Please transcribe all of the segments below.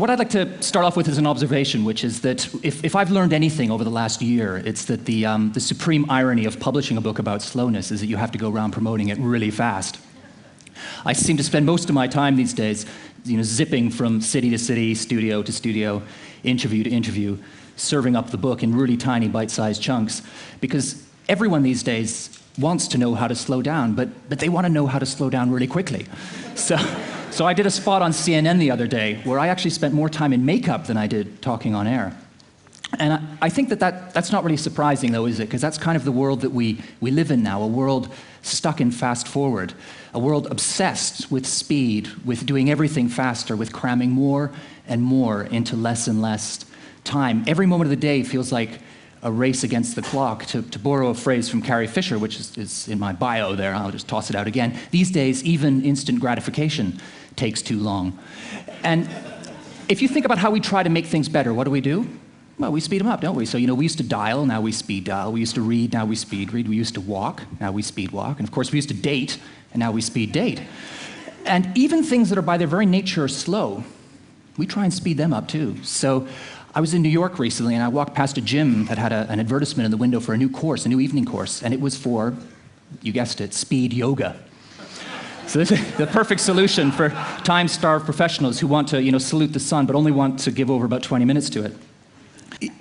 what I'd like to start off with is an observation, which is that if I've learned anything over the last year, it's that the supreme irony of publishing a book about slowness is that you have to go around promoting it really fast. I seem to spend most of my time these days, zipping from city to city, studio to studio, interview to interview, serving up the book in really tiny bite-sized chunks, because everyone these days wants to know how to slow down, but they want to know how to slow down really quickly. So I did a spot on CNN the other day where I actually spent more time in makeup than I did talking on air. And I think that's not really surprising, though, is it? Because that's kind of the world that we live in now, a world stuck in fast forward, a world obsessed with speed, with doing everything faster, with cramming more and more into less and less time. Every moment of the day feels like a race against the clock, to borrow a phrase from Carrie Fisher, which is in my bio there. I'll just toss it out again. These days, even instant gratification takes too long. And if you think about how we try to make things better, what do? Well, we speed them up, don't we? So, we used to dial, now we speed dial. We used to read, now we speed read. We used to walk, now we speed walk. And of course, we used to date, and now we speed date. And even things that are by their very nature slow, we try and speed them up too. So I was in New York recently, and I walked past a gym that had an advertisement in the window for a new course, a new evening course, and it was for, you guessed it, speed yoga. So this is the perfect solution for time-starved professionals who want to, salute the sun, but only want to give over about 20 minutes to it.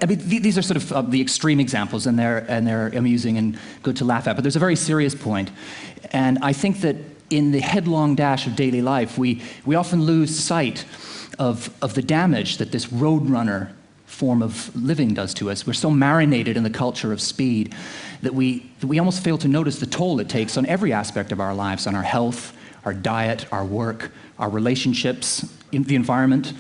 I mean, these are sort of the extreme examples, and they're amusing and good to laugh at, but there's a very serious point. And I think that in the headlong dash of daily life, we often lose sight of the damage that this roadrunner form of living does to us. We're so marinated in the culture of speed that we almost fail to notice the toll it takes on every aspect of our lives, on our health, our diet, our work, our relationships, in the environment,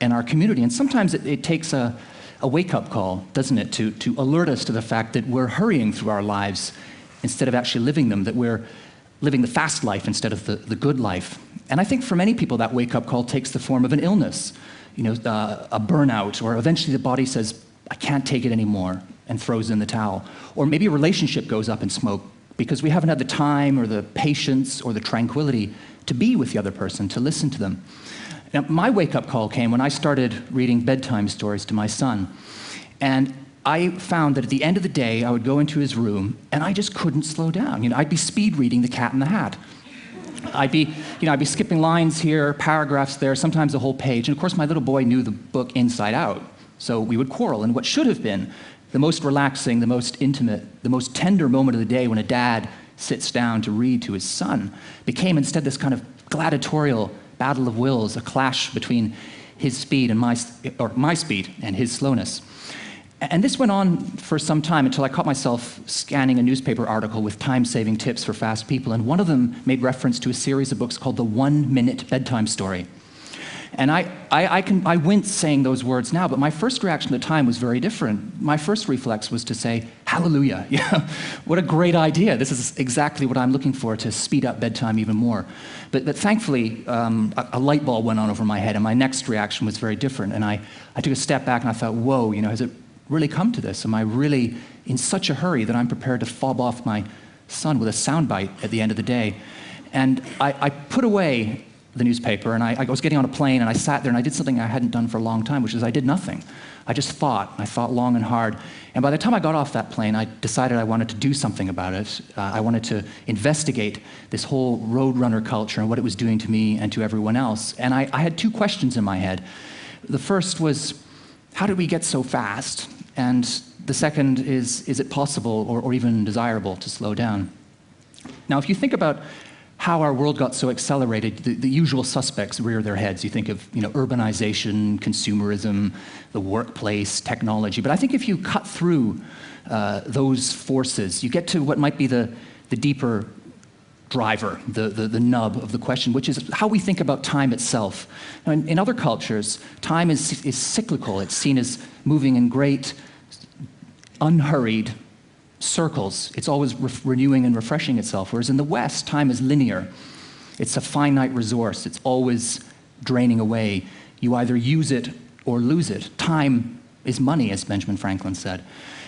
and our community. And sometimes it takes a wake-up call, doesn't it, to alert us to the fact that we're hurrying through our lives instead of actually living them, that we're living the fast life instead of the good life. And I think for many people that wake-up call takes the form of an illness, a burnout, or eventually the body says, I can't take it anymore, and throws in the towel. Or maybe a relationship goes up in smoke because we haven't had the time or the patience or the tranquility to be with the other person, to listen to them. Now, my wake-up call came when I started reading bedtime stories to my son. And I found that at the end of the day, I would go into his room, and I just couldn't slow down. I'd be speed reading The Cat in the Hat. I'd be skipping lines here, paragraphs there, sometimes a whole page. And of course, my little boy knew the book inside out. So we would quarrel. And what should have been the most relaxing, the most intimate, the most tender moment of the day when a dad sits down to read to his son became instead this kind of gladiatorial battle of wills, a clash between his speed and my speed and his slowness. And this went on for some time until I caught myself scanning a newspaper article with time-saving tips for fast people, and one of them made reference to a series of books called The 1 Minute Bedtime Story. And I wince saying those words now, but my first reaction at the time was very different. My first reflex was to say, hallelujah, what a great idea. This is exactly what I'm looking for, to speed up bedtime even more. But thankfully, a light bulb went on over my head, and my next reaction was very different. And I took a step back and I thought, whoa, has it really come to this? Am I really in such a hurry that I'm prepared to fob off my son with a soundbite at the end of the day? And I put away the newspaper, and I was getting on a plane, and I sat there, and I did something I hadn't done for a long time, which is I did nothing. I just thought. I thought long and hard. And by the time I got off that plane, I decided I wanted to do something about it. I wanted to investigate this whole roadrunner culture and what it was doing to me and to everyone else. And I had two questions in my head. The first was, how did we get so fast? And the second is it possible or even desirable to slow down? Now, if you think about how our world got so accelerated, the usual suspects rear their heads. You think of urbanization, consumerism, the workplace, technology. But I think if you cut through those forces, you get to what might be the deeper driver, the nub of the question, which is how we think about time itself. Now, in other cultures, time is cyclical. It's seen as moving in great, unhurried circles. It's always renewing and refreshing itself, whereas in the West, time is linear. It's a finite resource. It's always draining away. You either use it or lose it. Time is money, as Benjamin Franklin said.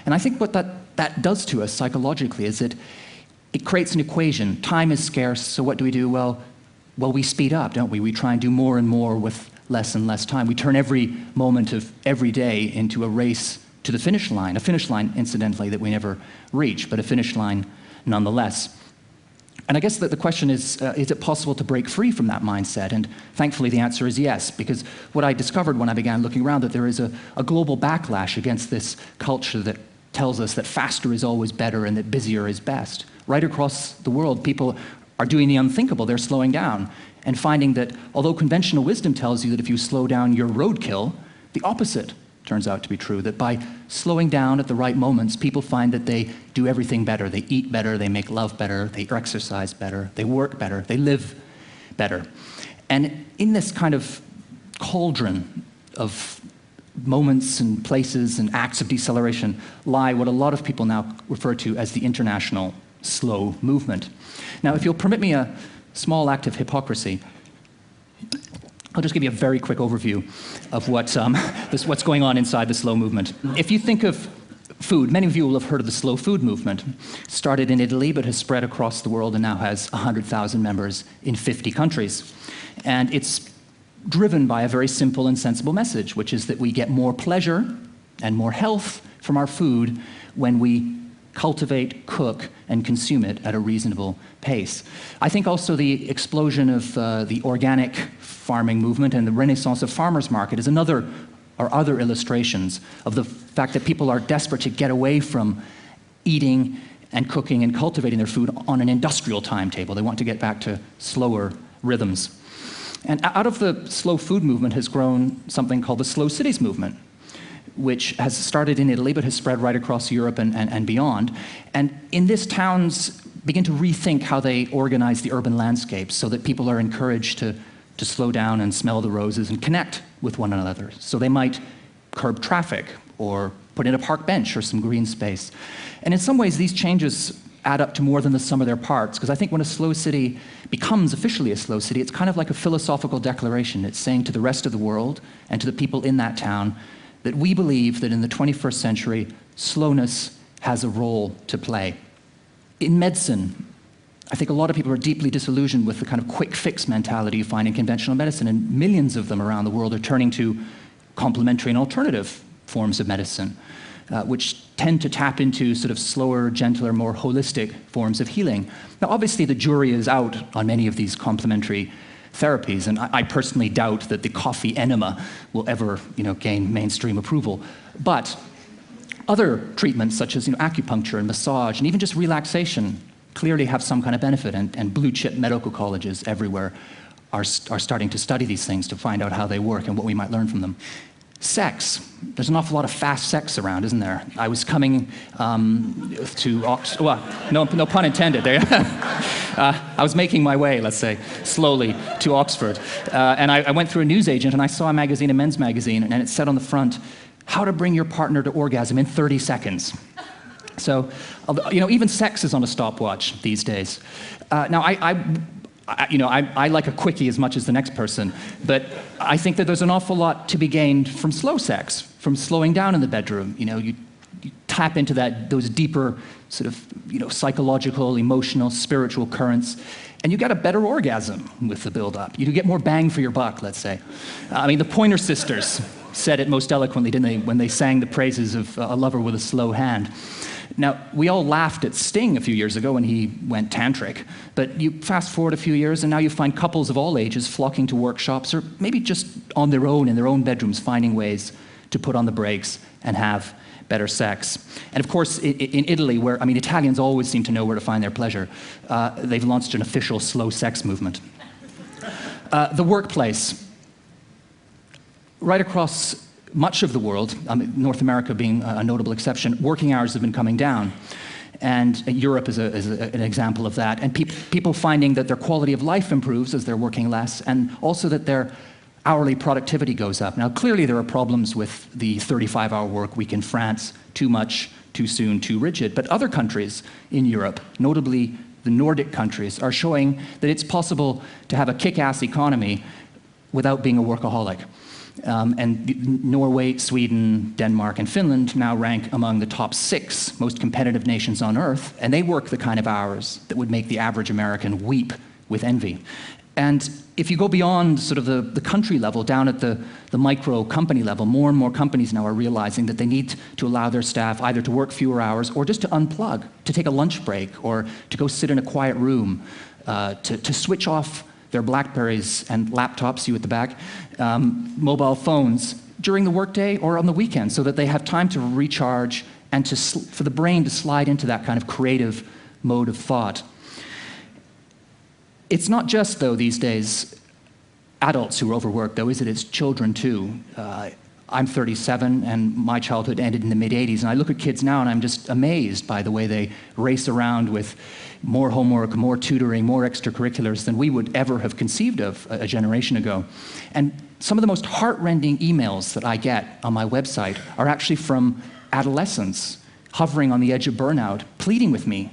And I think what that does to us psychologically is it creates an equation. Time is scarce, so what do? Well, we speed up, don't we? We try and do more and more with less and less time. We turn every moment of every day into a race to the finish line, a finish line, incidentally, that we never reach, but a finish line nonetheless. And I guess that the question is it possible to break free from that mindset? And thankfully the answer is yes, because what I discovered when I began looking around, that there is a global backlash against this culture that tells us that faster is always better and that busier is best. Right across the world, people are doing the unthinkable. They're slowing down and finding that although conventional wisdom tells you that if you slow down, you're roadkill, the opposite turns out to be true, that by slowing down at the right moments, people find that they do everything better. They eat better, they make love better, they exercise better, they work better, they live better. And in this kind of cauldron of moments and places and acts of deceleration lie what a lot of people now refer to as the international slow movement. Now, if you'll permit me a small act of hypocrisy, I'll just give you a very quick overview of what's going on inside the slow movement. If you think of food, many of you will have heard of the slow food movement. Started in Italy, but has spread across the world and now has 100,000 members in 50 countries. And it's driven by a very simple and sensible message, which is that we get more pleasure and more health from our food when we cultivate, cook, and consume it at a reasonable pace. I think also the explosion of the organic farming movement and the renaissance of farmers' market is other illustrations of the fact that people are desperate to get away from eating and cooking and cultivating their food on an industrial timetable. They want to get back to slower rhythms. And out of the slow food movement has grown something called the slow cities movement, which has started in Italy but has spread right across Europe and beyond. And in this, towns begin to rethink how they organize the urban landscape so that people are encouraged to slow down and smell the roses and connect with one another. So they might curb traffic or put in a park bench or some green space. And in some ways, these changes add up to more than the sum of their parts, because I think when a slow city becomes officially a slow city, it's kind of like a philosophical declaration. It's saying to the rest of the world and to the people in that town that we believe that in the 21st century, slowness has a role to play. In medicine, I think a lot of people are deeply disillusioned with the kind of quick fix mentality you find in conventional medicine, and millions of them around the world are turning to complementary and alternative forms of medicine, which tend to tap into sort of slower, gentler, more holistic forms of healing. Now, obviously, the jury is out on many of these complementary therapies, and I personally doubt that the coffee enema will ever, gain mainstream approval. But other treatments, such as acupuncture and massage, and even just relaxation, clearly have some kind of benefit, and blue-chip medical colleges everywhere are starting to study these things to find out how they work and what we might learn from them. Sex. There's an awful lot of fast sex around, isn't there? I was coming to Oxford. Well, no pun intended there. I was making my way, let's say, slowly to Oxford. And I went through a newsagent, and I saw a magazine, a men's magazine, and it said on the front, "How to bring your partner to orgasm in 30 seconds." So, even sex is on a stopwatch these days. Now, I like a quickie as much as the next person, but I think that there's an awful lot to be gained from slow sex, from slowing down in the bedroom. You tap into those deeper sort of, psychological, emotional, spiritual currents, and you get a better orgasm with the build-up. You get more bang for your buck, let's say. The Pointer Sisters said it most eloquently, didn't they, when they sang the praises of a lover with a slow hand. Now, we all laughed at Sting a few years ago when he went tantric, but you fast forward a few years and now you find couples of all ages flocking to workshops, or maybe just on their own in their own bedrooms, finding ways to put on the brakes and have better sex. And of course, in Italy, where, Italians always seem to know where to find their pleasure, they've launched an official slow sex movement. The workplace. Right across much of the world, North America being a notable exception, working hours have been coming down. And Europe is an example of that. And people finding that their quality of life improves as they're working less, and also that their hourly productivity goes up. Now, clearly there are problems with the 35-hour work week in France, too much, too soon, too rigid. But other countries in Europe, notably the Nordic countries, are showing that it's possible to have a kick-ass economy without being a workaholic. And Norway, Sweden, Denmark, and Finland now rank among the top 6 most competitive nations on Earth, and they work the kind of hours that would make the average American weep with envy. And if you go beyond sort of the country level, down at the micro company level, more and more companies now are realizing that they need to allow their staff either to work fewer hours or just to unplug, to take a lunch break, or to go sit in a quiet room, to switch off their BlackBerries and laptops, you at the back, mobile phones during the workday or on the weekend, so that they have time to recharge and for the brain to slide into that kind of creative mode of thought. It's not just, though, these days, adults who are overworked, though, is it? It's children, too. I'm 37, and my childhood ended in the mid-'80s, and I look at kids now, and I'm just amazed by the way they race around with more homework, more tutoring, more extracurriculars than we would ever have conceived of a generation ago. And some of the most heart-rending emails that I get on my website are actually from adolescents hovering on the edge of burnout, pleading with me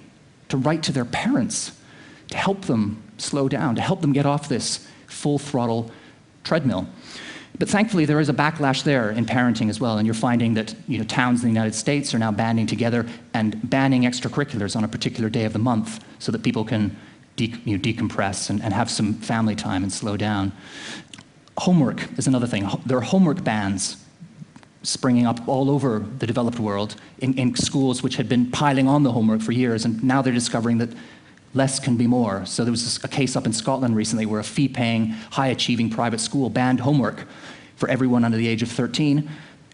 to write to their parents, to help them slow down, to help them get off this full-throttle treadmill. But thankfully, there is a backlash there in parenting as well, and you're finding that towns in the United States are now banding together and banning extracurriculars on a particular day of the month so that people can decompress and have some family time and slow down. Homework is another thing. There are homework bans springing up all over the developed world in schools which had been piling on the homework for years, and now they're discovering that less can be more. So there was a case up in Scotland recently where a fee-paying, high-achieving private school banned homework for everyone under the age of 13,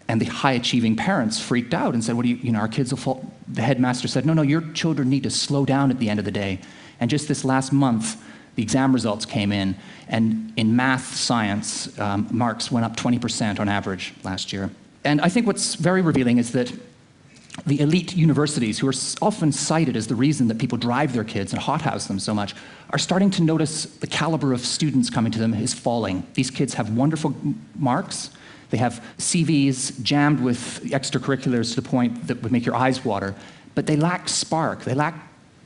and the high-achieving parents freaked out and said, "What do our kids will fall." The headmaster said, "No, your children need to slow down at the end of the day." And just this last month, the exam results came in, and in math, science, marks went up 20% on average last year. And I think what's very revealing is that the elite universities, who are often cited as the reason that people drive their kids and hothouse them so much, are starting to notice the caliber of students coming to them is falling. These kids have wonderful marks. They have CVs jammed with extracurriculars to the point that would make your eyes water, but they lack spark. They lack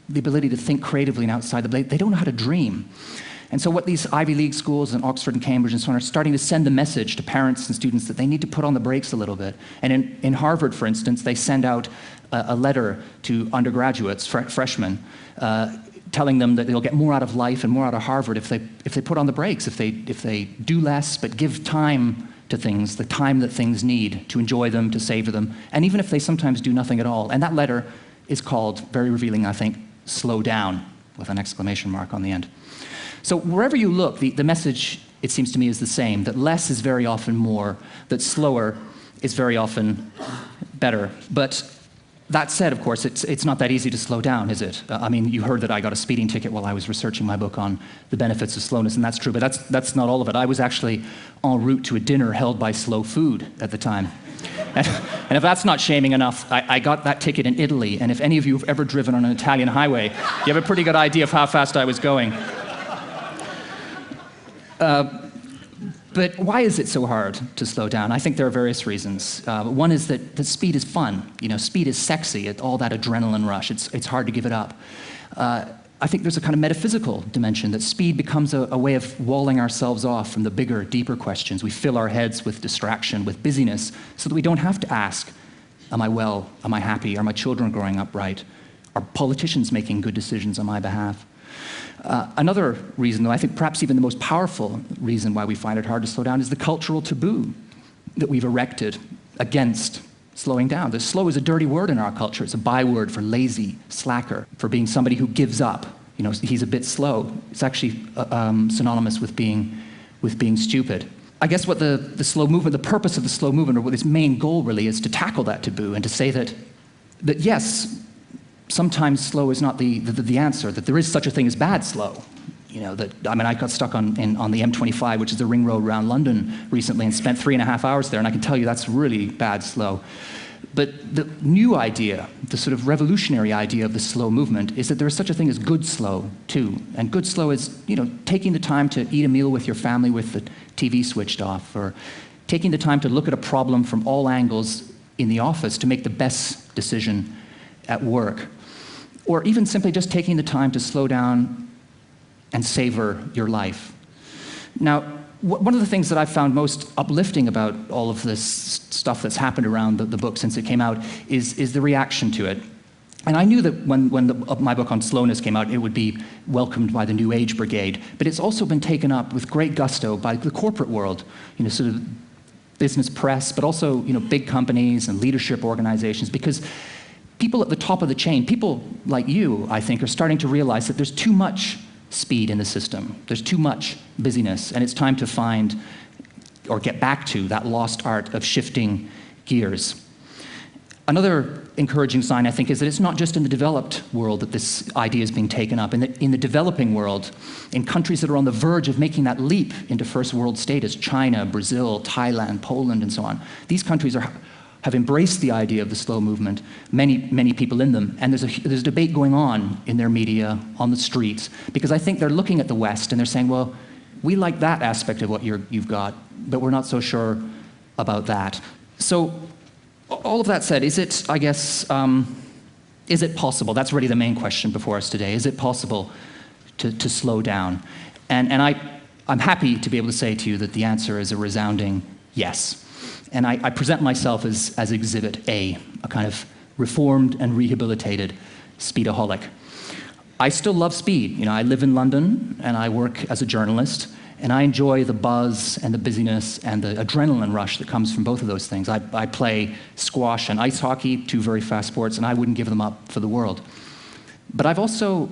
the ability to think creatively and outside they don't know how to dream. And so what these Ivy League schools and Oxford and Cambridge and so on are starting to send the message to parents and students that they need to put on the brakes a little bit. And in Harvard, for instance, they send out a letter to undergraduates, freshmen, telling them that they'll get more out of life and more out of Harvard if they put on the brakes, if they do less but give time to things, the time that things need to enjoy them, to savor them, and even if they sometimes do nothing at all. And that letter is called, very revealing, I think, "Slow Down," with an exclamation mark on the end. So wherever you look, the message, it seems to me, is the same, that less is very often more, that slower is very often better. But that said, of course, it's not that easy to slow down, is it? I mean, you heard that I got a speeding ticket while I was researching my book on the benefits of slowness, and that's true, but that's not all of it. I was actually en route to a dinner held by slow food at the time. And if that's not shaming enough, I got that ticket in Italy, and if any of you have ever driven on an Italian highway, you have a pretty good idea of how fast I was going. But why is it so hard to slow down? I think there are various reasons. One is that speed is fun. Speed is sexy, all that adrenaline rush. It's hard to give it up. I think there's a kind of metaphysical dimension, that speed becomes a way of walling ourselves off from the bigger, deeper questions. We fill our heads with distraction, with busyness, so that we don't have to ask, am I well? Am I happy? Are my children growing up right? Are politicians making good decisions on my behalf? Another reason, though, I think perhaps even the most powerful reason why we find it hard to slow down, is the cultural taboo that we've erected against slowing down. The slow is a dirty word in our culture. It's a byword for lazy, slacker, for being somebody who gives up. He's a bit slow. It's actually synonymous with being stupid. I guess what the slow movement, the purpose of the slow movement, or what its main goal really is, to tackle that taboo and to say that yes, sometimes slow is not the answer, that there is such a thing as bad slow. I got stuck on the M25, which is the ring road around London recently, and spent 3.5 hours there, and I can tell you that's really bad slow. But the new idea, the sort of revolutionary idea of the slow movement, is that there is such a thing as good slow, too. And good slow is, taking the time to eat a meal with your family with the TV switched off, or taking the time to look at a problem from all angles in the office to make the best decision at work. Or even simply just taking the time to slow down and savor your life. Now, one of the things that I've found most uplifting about all of this stuff that's happened around the book since it came out is the reaction to it. And I knew that when my book on slowness came out, it would be welcomed by the New Age brigade. But it's also been taken up with great gusto by the corporate world, sort of business press, but also big companies and leadership organizations, because people at the top of the chain, people like you, I think, are starting to realize that there's too much speed in the system. There's too much busyness, and it's time to find or get back to that lost art of shifting gears. Another encouraging sign, I think, is that it's not just in the developed world that this idea is being taken up. In the developing world, in countries that are on the verge of making that leap into first world status, China, Brazil, Thailand, Poland, and so on, these countries have embraced the idea of the slow movement, many people in them, and there's a debate going on in their media, on the streets, because I think they're looking at the West and they're saying, well, we like that aspect of what you've got, but we're not so sure about that. So all of that said, is it possible? That's really the main question before us today. Is it possible to slow down? And I'm happy to be able to say to you that the answer is a resounding yes. And I present myself as Exhibit A, a kind of reformed and rehabilitated speedaholic. I still love speed. I live in London and I work as a journalist, and I enjoy the buzz and the busyness and the adrenaline rush that comes from both of those things. I play squash and ice hockey, two very fast sports, and I wouldn't give them up for the world. But I've also,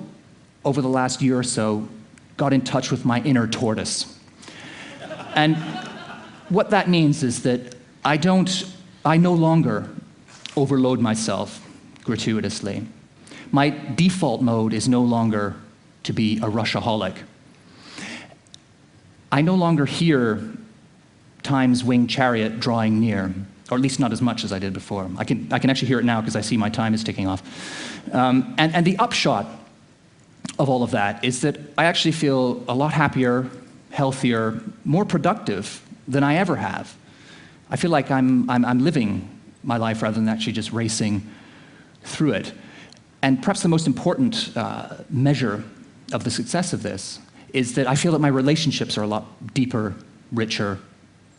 over the last year or so, got in touch with my inner tortoise. And what that means is that I no longer overload myself gratuitously. My default mode is no longer to be a rushaholic. I no longer hear time's winged chariot drawing near, or at least not as much as I did before. I can actually hear it now because I see my time is ticking off. And the upshot of all of that is that I actually feel a lot happier, healthier, more productive than I ever have. I feel like I'm living my life rather than actually just racing through it. And perhaps the most important measure of the success of this is that I feel that my relationships are a lot deeper, richer,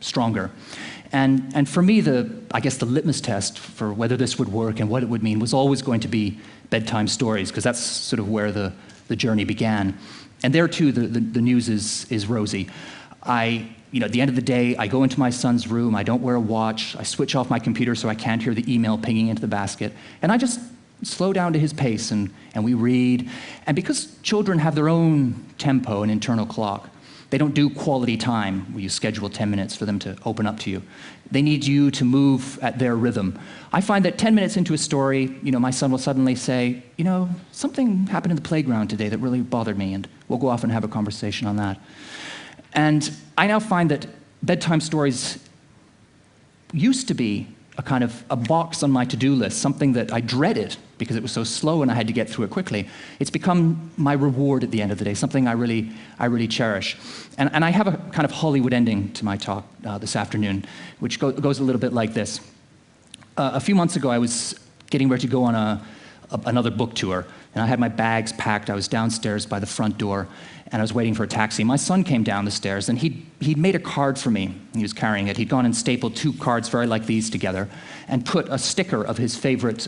stronger. And for me, I guess the litmus test for whether this would work and what it would mean was always going to be bedtime stories, because that's sort of where the journey began. And there too, the news is rosy. At the end of the day, I go into my son's room, I don't wear a watch, I switch off my computer so I can't hear the email pinging into the basket, and I just slow down to his pace, and we read. And because children have their own tempo and internal clock, they don't do quality time where you schedule 10 minutes for them to open up to you. They need you to move at their rhythm. I find that 10 minutes into a story, my son will suddenly say, something happened in the playground today that really bothered me, and we'll go off and have a conversation on that. And I now find that bedtime stories used to be a kind of a box on my to-do list, something that I dreaded because it was so slow and I had to get through it quickly. It's become my reward at the end of the day, something I really cherish. And I have a kind of Hollywood ending to my talk this afternoon, which goes a little bit like this. A few months ago, I was getting ready to go on another book tour, and I had my bags packed. I was downstairs by the front door, and I was waiting for a taxi. My son came down the stairs, and he'd made a card for me. He was carrying it. He'd gone and stapled two cards very like these together and put a sticker of his favorite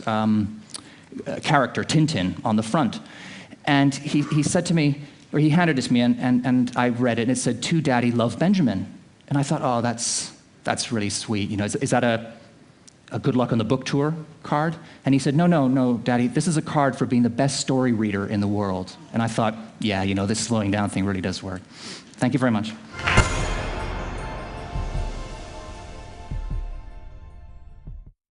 character, Tintin, on the front. And he said to me, or he handed it to me, and I read it, and it said, "To Daddy, love, Benjamin." And I thought, oh, that's really sweet. Is that a good luck on the book tour card? And he said, no, Daddy, this is a card for being the best story reader in the world. And I thought, yeah, this slowing down thing really does work. Thank you very much.